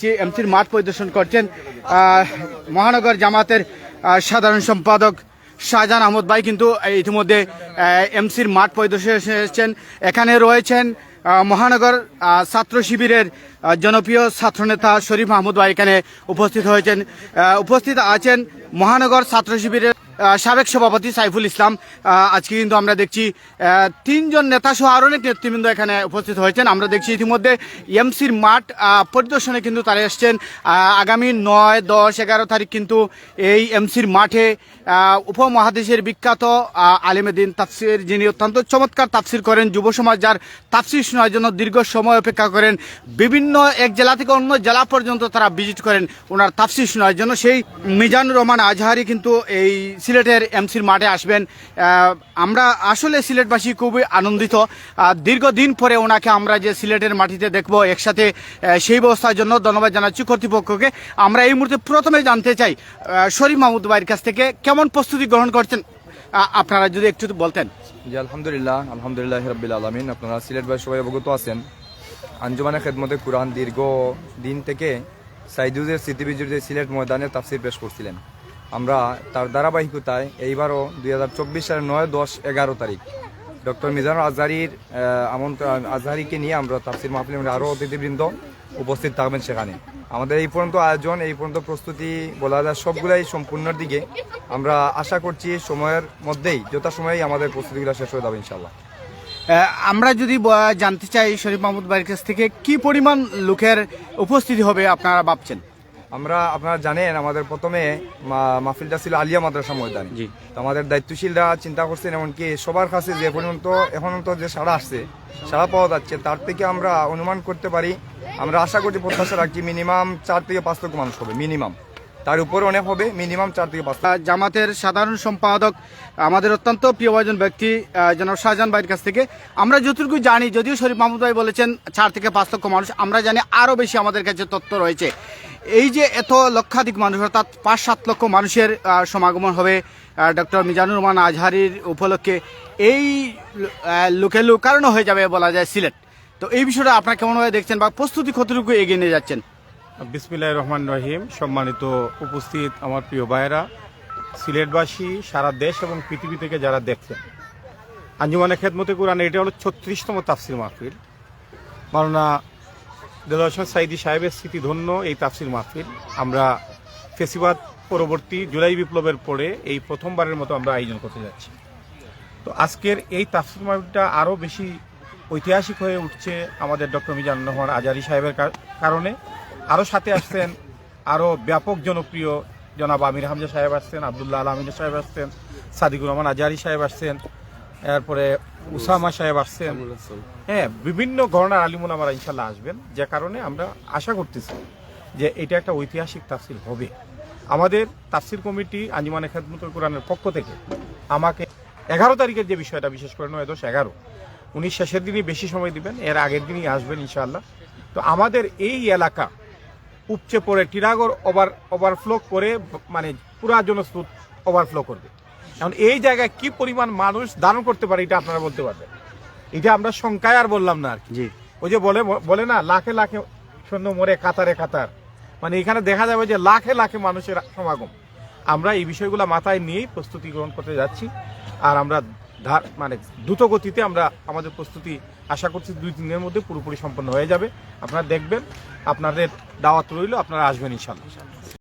দেখছি এমসির মাঠ পরিদর্শন করছেন মহানগর জামাতের সাধারণ সম্পাদক শাহজাহান আহমদ ভাই কিন্তু ইতিমধ্যে এমসির মাঠ পরিদর্শনে এসেছেন। এখানে রয়েছেন মহানগর ছাত্র শিবিরের জনপ্রিয় ছাত্রনেতা শরীফ মাহমুদ ভাই এখানে উপস্থিত হয়েছেন। উপস্থিত আছেন মহানগর ছাত্র শিবিরের সাবেক সভাপতি সাইফুল ইসলাম। আজকে কিন্তু আমরা দেখছি তিনজন নেতা সহ আরও অনেক নেতৃবৃন্দ এখানে উপস্থিত হয়েছেন। আমরা দেখছি ইতিমধ্যে এমসির মাঠ পরিদর্শনে কিন্তু তারা এসছেন। আগামী 9, 10, 11 তারিখ কিন্তু এই এমসির মাঠে উপমহাদেশের বিখ্যাত আলেমেদিন তাফসির, যিনি অত্যন্ত চমৎকার তাফসির করেন, যুব সমাজ যার তাফসির শোনার জন্য দীর্ঘ সময় অপেক্ষা করেন, বিভিন্ন এক জেলা থেকে অন্য জেলা পর্যন্ত তারা ভিজিট করেন ওনার তাফসির শোনার জন্য, সেই মিজানুর রহমান আজহারি কিন্তু এই সিলেটের এমসির মাঠে আসবেন। আমরা আসলে সিলেটবাসী খুবই আনন্দিত। দীর্ঘদিন পরে ওনাকে আমরা যে সিলেটের মাটিতে দেখব একসাথে, সেই ব্যবস্থার জন্য ধন্যবাদ জানাচ্ছি কর্তৃপক্ষকে। আমরা এই মুহূর্তে প্রথমে জানতে চাই শরীফ মাহমুদ ভাইয়ের কাছ থেকে কেমন প্রস্তুতি গ্রহণ করছেন, আপনারা যদি একটু বলতেন। জি আলহামদুলিল্লাহ রাব্বিল আলামিন। আপনারা সিলেটবাসী সবাই অবগত আছেন, আঞ্জুমানে খেদমতে কুরআন দীর্ঘ দিন থেকে সাইদুজের স্মৃতিবিজড়িত সিলেট ময়দানে তাফসির পেশ করছিলেন। আমরা তার ধারাবাহিকতায় এইবারও 2024 সালের 9, 10, 11 তারিখ ডক্টর মিজানুর আজহারিকে নিয়ে আমরা তাফসির মাহফিলে আরও অতিথিবৃন্দ উপস্থিত থাকবেন সেখানে। আমাদের এই পর্যন্ত আয়োজন, এই পর্যন্ত প্রস্তুতি বলা যায় সবগুলাই সম্পূর্ণের দিকে। আমরা আশা করছি সময়ের মধ্যেই যথাসময়েই আমাদের প্রস্তুতিগুলো শেষ হয়ে যাবে ইনশাল্লাহ। আমরা যদি জানতে চাই শরীফ মাহমুদ ভাইয়ের কাছ থেকে কি পরিমাণ লোকের উপস্থিতি হবে আপনারা ভাবছেন? আপনারা জানেন আমাদের প্রথমে মাহফিলটা ছিল আলিয়া মাদ্রাসা ময়দান। জি, তো আমাদের দায়িত্বশীলরা চিন্তা করছেন এমনকি সবার কাছে যে পর্যন্ত এখন তো যে সাড়া আসছে, সাড়া পাওয়া যাচ্ছে, তার থেকে আমরা অনুমান করতে পারি, আমরা আশা করছি, প্রত্যাশা রাখছি মিনিমাম 4 থেকে 5 লক্ষ মানুষ হবে, মিনিমাম। তার উপরে অনেক হবে, মিনিমাম 4 থেকে 5 লক্ষ। জামাতের সাধারণ সম্পাদক আমাদের অত্যন্ত প্রিয়ভাজন ব্যক্তি জনাব শাহজাহান ভাইয়ের কাছ থেকে আমরা যতটুকু জানি, যদিও শরীফ মাহমুদ ভাই বলেছেন 4 থেকে 5 লক্ষ মানুষ, আমরা জানি আরও বেশি আমাদের কাছে তথ্য রয়েছে। এই যে এত লক্ষাধিক মানুষ, অর্থাৎ 5-7 লক্ষ মানুষের সমাগমন হবে ডক্টর মিজানুর রহমান আজহারির উপলক্ষে, এই লোকের কারণ হয়ে যাবে বলা যায় সিলেট। তো এই বিষয়টা আপনারা কেমনভাবে দেখছেন বা প্রস্তুতি কতটুকু এগিয়ে নিয়ে যাচ্ছেন? বিসমিল্লাহির রহমানির রহিম। সম্মানিত উপস্থিত আমার প্রিয় ভাইয়েরা, সিলেটবাসী, সারা দেশ এবং পৃথিবী থেকে যারা দেখছেন, আঞ্জুমানে খেদমতে কুরআন এটা হলো 36তম তাফসির মাহফিল। মাওলানা দেলোয়ার হোসেন সাইদি সাহেবের স্মৃতিধন্য এই তাফসির মাহফিল আমরা ফেসিবাদ পরবর্তী জুলাই বিপ্লবের পরে এই প্রথমবারের মতো আমরা আয়োজন করতে যাচ্ছি। তো আজকের এই তাফসির মাহফিলটা আরও বেশি ঐতিহাসিক হয়ে উঠছে আমাদের ডক্টর মিজানুর রহমান আজহারি সাহেবের কারণে। আরও সাথে আসছেন আরও ব্যাপক জনপ্রিয় জনাব আমির হামজা সাহেব আসছেন, আবদুল্লাহ আল আমিন সাহেব আসছেন, সাদিকুর রহমান আজহারি সাহেব আসছেন, এরপরে উসামা সাহেব আসছেন, বিভিন্ন ঘরানার আলিমুল আমরা ইনশাল্লাহ আসবেন। যে কারণে আমরা আশা করতেছি যে এটা একটা ঐতিহাসিক তাফসির হবে। আমাদের তাফসির কমিটি আঞ্জুমানে খেদমতুল কুরআনের পক্ষ থেকে আমাকে 11 তারিখের যে বিষয়টা, বিশেষ করে 9, 10, 11 উনি শেষের দিনই বেশি সময় দিবেন, এর আগের দিনই আসবেন ইনশাআল্লাহ। তো আমাদের এই এলাকা উপচে পড়ে টিরাগড় ওভারফ্লো করে, মানে পুরা জনস্রোত ওভারফ্লো করবে। এখন এই জায়গায় কি পরিমাণ মানুষ ধারণ করতে পারে এটা আপনারা বলতে পারবেন। এটা আমরা সংখ্যায় আর বললাম না আর কি। ওই যে বলে না, লাখে লাখে সৈন্য মরে কাতারে কাতার, মানে এখানে দেখা যাবে যে লাখে লাখে মানুষের সমাগম। আমরা এই বিষয়গুলো মাথায় নিয়েই প্রস্তুতি গ্রহণ করতে যাচ্ছি। আর আমরা মানে দ্রুত গতিতে আমরা আমাদের প্রস্তুতি আশা করছি 2-3 দিনের মধ্যে পুরোপুরি সম্পন্ন হয়ে যাবে। আপনারা দেখবেন, আপনাদের দাওয়াত রইল, আপনারা আসবেন ইনশাআল্লাহ।